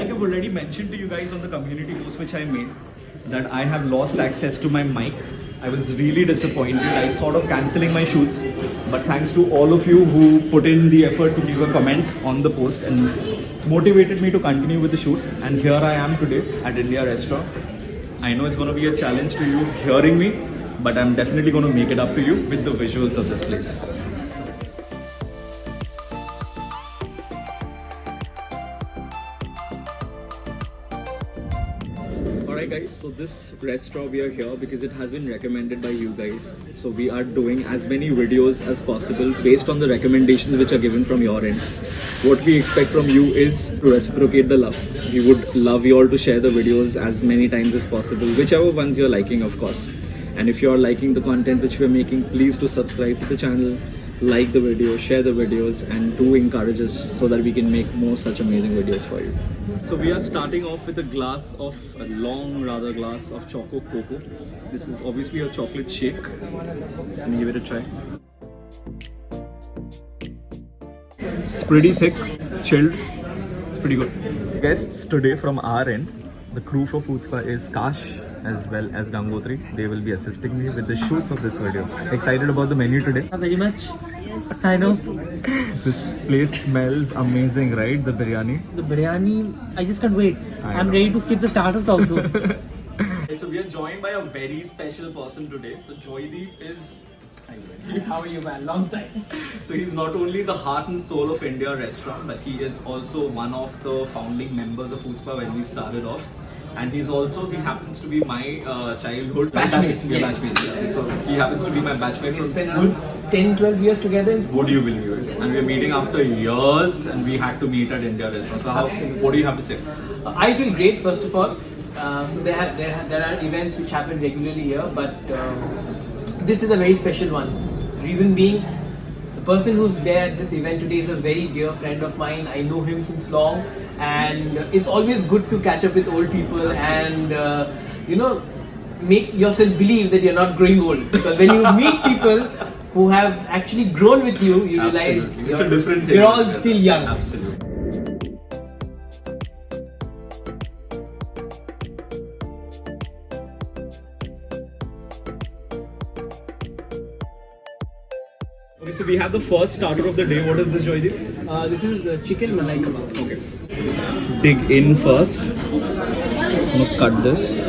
like I've already mentioned to you guys on the community post which I made, that I have lost access to my mic. I was really disappointed. I thought of cancelling my shoots, but thanks to all of you who put in the effort to leave a comment on the post and motivated me to continue with the shoot. And here I am today at India Restaurant. I know it's going to be a challenge to you hearing me, but I'm definitely going to make it up to you with the visuals of this place. Alright guys, so this restaurant we are here because it has been recommended by you guys. So we are doing as many videos as possible based on the recommendations which are given from your end. What we expect from you is to reciprocate the love. We would love you all to share the videos as many times as possible, whichever ones you're liking, of course. And if you're liking the content which we're making, please do subscribe to the channel, like the video, share the videos, and do encourage us so that we can make more such amazing videos for you. So we are starting off with a glass of, a long glass of Choco Coco. This is obviously a chocolate shake. Let me give it a try. It's pretty thick, it's chilled, it's pretty good. Guests today from our end, the crew for Food Spa is Kash as well as Gangotri. They will be assisting me with the shoots of this video. Excited about the menu today? Very much. I know. This place smells amazing, right? The biryani. The biryani, I just can't wait. I'm know. ready to skip the starters also. So we are joined by a very special person today. So Joydeep is... How are you, man? Long time. So he's not only the heart and soul of India Restaurant, but he is also one of the founding members of Food Spa when we started off. And he happens to be my childhood batchmate. Yeah, Yes. batchmate. Yeah. So he happens to be my batchmate We from spent school. good 10-12 years together in school. What do you believe it? Yes. And we're meeting after years, and we had to meet at India Restaurant. So what do you have to say? I feel great, first of all. So there are events which happen regularly here, but this is a very special one. Reason being, the person who's there at this event today is a very dear friend of mine. I know him since long, and it's always good to catch up with old people and make yourself believe that you're not growing old. Because when you meet people who have actually grown with you, you realize it's a different thing. You're all still young. Absolutely. Okay, so we have the first starter of the day. What is this, Joydeep? This is chicken malai kebab. Okay. Dig in first. I'm gonna cut this.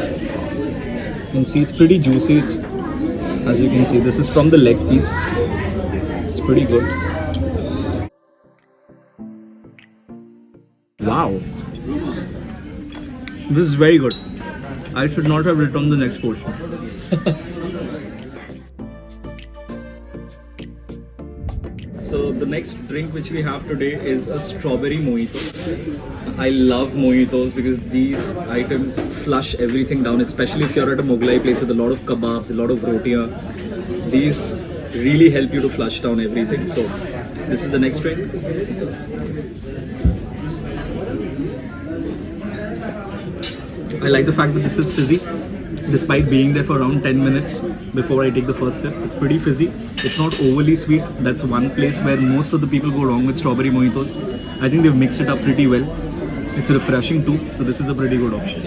You can see it's pretty juicy. As you can see, this is from the leg piece. It's pretty good. Wow. This is very good. I should not have returned the next portion. So the next drink which we have today is a strawberry mojito. I love mojitos because these items flush everything down, especially if you're at a Mughlai place with a lot of kebabs, a lot of rotiya. These really help you to flush down everything. So this is the next drink. I like the fact that this is fizzy. Despite being there for around 10 minutes before I take the first sip, it's pretty fizzy. It's not overly sweet. That's one place where most of the people go wrong with strawberry mojitos. I think they've mixed it up pretty well. It's refreshing too, so this is a pretty good option.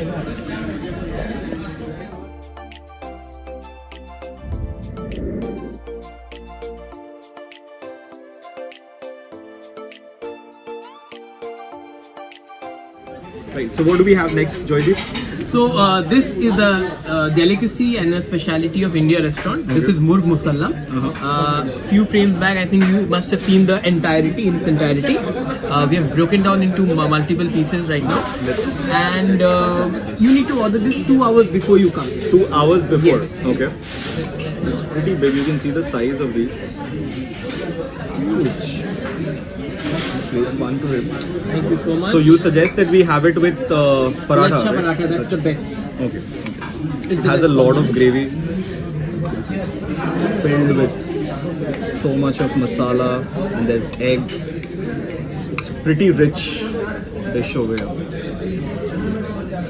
Right, so what do we have next, Joydeep? So this is a delicacy and a speciality of India Restaurant. This is Murg Musalla. Few frames back, I think you must have seen the entirety in its entirety. We have broken down into multiple pieces right now. And you need to order this 2 hours before you come. 2 hours before? Yes. Okay. It's pretty big. You can see the size of these. Huge. Place one to him. Thank you so much. So you suggest that we have it with paratha? Lacha Right? paratha, that's the best. Okay. It has a lot of gravy, filled with so much of masala, and there's egg. It's pretty rich dish over here.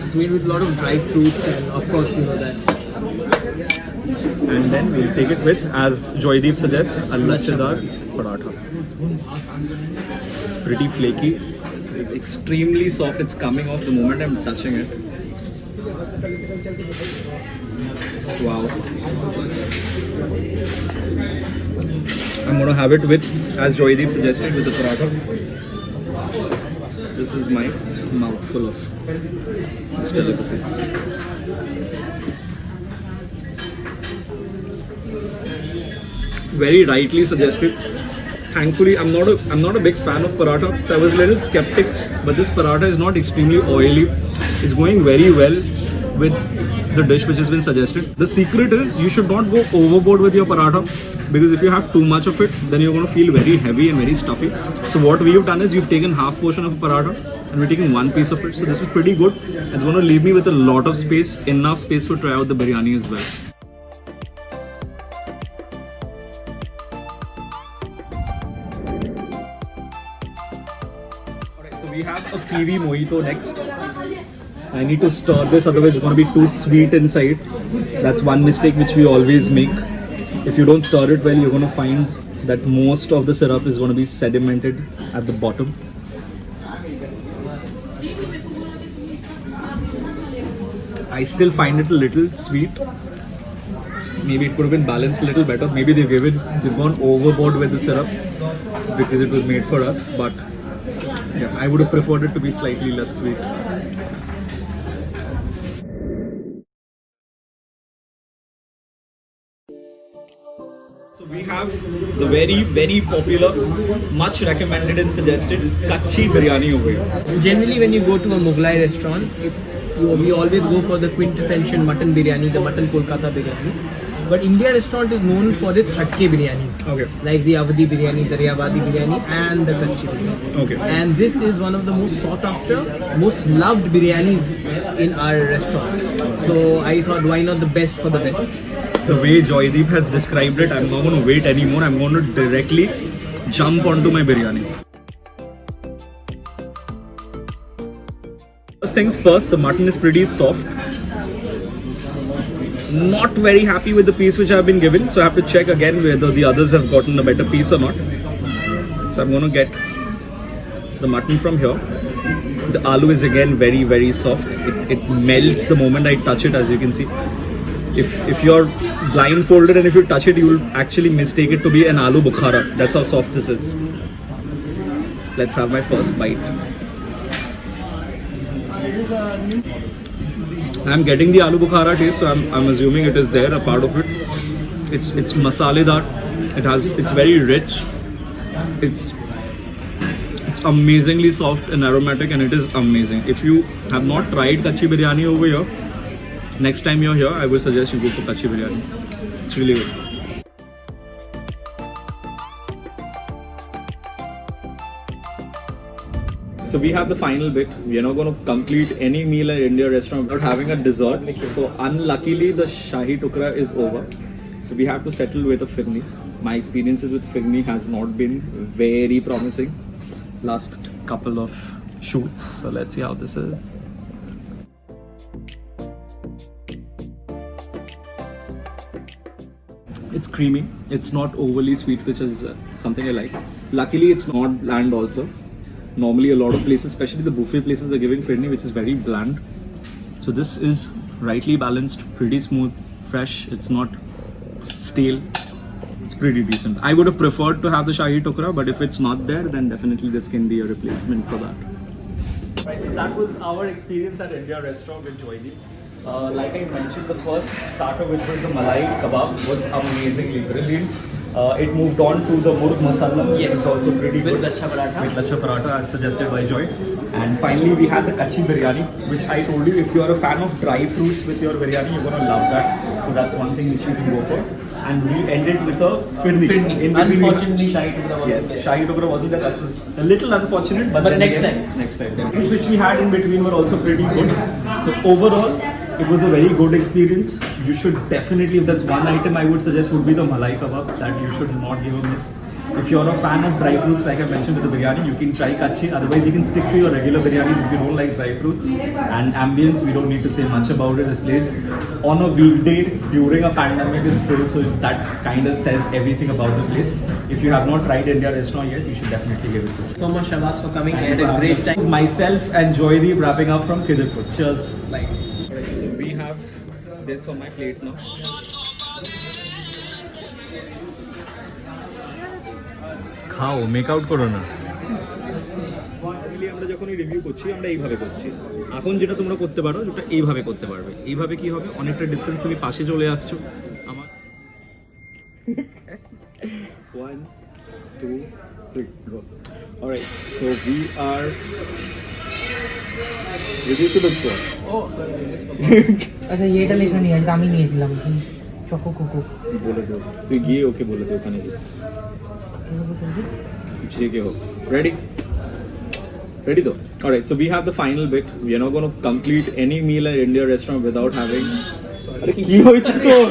It's made with a lot of dry fruits, and of course you know that. And then we'll take it with, as Joydeep suggests, a lachadar paratha. It's pretty flaky. is extremely soft. It's coming off the moment I'm touching it. Wow. I'm gonna have it with, as Joydeep suggested, with the paratha. This is my mouthful of this delicacy. Very rightly suggested. Thankfully, I'm not a big fan of paratha, so I was a little skeptic. But this paratha is not extremely oily. It's going very well with the dish which has been suggested. The secret is you should not go overboard with your paratha, because if you have too much of it, then you're going to feel very heavy and very stuffy. So what we've done is we've taken half portion of a paratha and we're taking one piece of it. So this is pretty good. It's going to leave me with a lot of space, enough space to try out the biryani as well. So we have a kiwi mojito next. I need to stir this, otherwise it's going to be too sweet inside. That's one mistake which we always make. If you don't stir it well, you're going to find that most of the syrup is going to be sedimented at the bottom. I still find it a little sweet. Maybe it could have been balanced a little better. Maybe they've gone overboard with the syrups because it was made for us. But yeah, I would have preferred it to be slightly less sweet. So we have the very, very popular, much recommended and suggested Kachi biryani over here. Generally, when you go to a Mughlai restaurant, we always go for the quintessential mutton biryani, the mutton Kolkata biryani. But India restaurant is known for its hatke biryanis. Okay. Like the Avadi biryani, the Riyawadi biryani, and the Kachi biryani. Okay. And this is one of the most sought after, most loved biryanis in our restaurant. So I thought, why not the best for the best? The way Joydeep has described it, I'm not going to wait anymore. I'm going to directly jump onto my biryani. First things first, the mutton is pretty soft. Not very happy with the piece which I've been given, so I have to check again whether the others have gotten a better piece or not. So I'm going to get the mutton from here. The aloo is again very, very soft. It melts the moment I touch it, as you can see. If you're blindfolded and if you touch it, you will actually mistake it to be an aloo bukhara. That's how soft this is. Let's have my first bite. I'm getting the aloo bukhara taste, so I'm assuming it is there, a part of it. It's masaledar. It's very rich. It's amazingly soft and aromatic, and it is amazing. If you have not tried Kachi biryani over here, next time you're here, I would suggest you go for Kachi biryani. It's really good. So we have the final bit. We are not going to complete any meal at India restaurant without having a dessert. So unluckily, the Shahi Tukra is over. So we have to settle with a firni. My experiences with firni has not been very promising. Last couple of shoots. So let's see how this is. It's creamy. It's not overly sweet, which is something I like. Luckily, it's not bland also. Normally, a lot of places, especially the buffet places, are giving firni, which is very bland. So this is rightly balanced, pretty smooth, fresh. It's not stale. It's pretty decent. I would have preferred to have the Shahi Tukra, but if it's not there, then definitely this can be a replacement for that. Right, so that was our experience at India restaurant with Joydeep. Like I mentioned, the first starter, which was the Malai Kebab, was amazingly brilliant. It moved on to the Murg Masala, which is also pretty good. With Lacha Paratha. With Lacha Paratha, as suggested by Joy. And finally, we had the Kachi biryani, which I told you, if you are a fan of dry fruits with your biryani, you're going to love that. So that's one thing which you can go for. And we ended with a firni. Unfortunately, Shahi Tukra wasn't Yes, there. Shahi Tukra wasn't there. That was a little unfortunate, but then next again, time. Next time. The things which we had in between were also pretty good. So overall, it was a very good experience. You should definitely, if there's one item I would suggest, would be the Malai Kebab, that you should not give a miss. If you're a fan of dry fruits, like I mentioned with the biryani, you can try kachi. Otherwise, you can stick to your regular biryanis if you don't like dry fruits. And ambience, we don't need to say much about it. This place on a weekday during a pandemic is full, so that kind of says everything about the place. If you have not tried India restaurant yet, you should definitely give it a go. So much Shabazz for coming. I had a great time. Myself and Joydeep wrapping up from Khidirpur. Cheers. Like, Alright, so we have this on my plate now. খাও মেকআউট করো না normally আমরা যখন review করছি আমরা এইভাবে করছি। এখন যেটা তোমরা করতে পারো যেটা এইভাবে করতে পারবে। এইভাবে কি হবে, অনেকটা ডিস্টেন্স তুমি পাশে চলে আসছো। আমার 1 2 3 go. Alright, so we are review শুরু হচ্ছে। oh, sorry, I just forgot. আচ্ছা এটা লেখা নিয়ে আসলে আমি নিয়েছিলাম চকো কোকো বলে দে, তুই গিয়ে ওকে বলে দে ওখানে গিয়ে যে কে হোক। Ready though? Alright, so we have the final bit. We are not going to complete any meal at India restaurant without having. Sorry. কি হয়েছে তোর?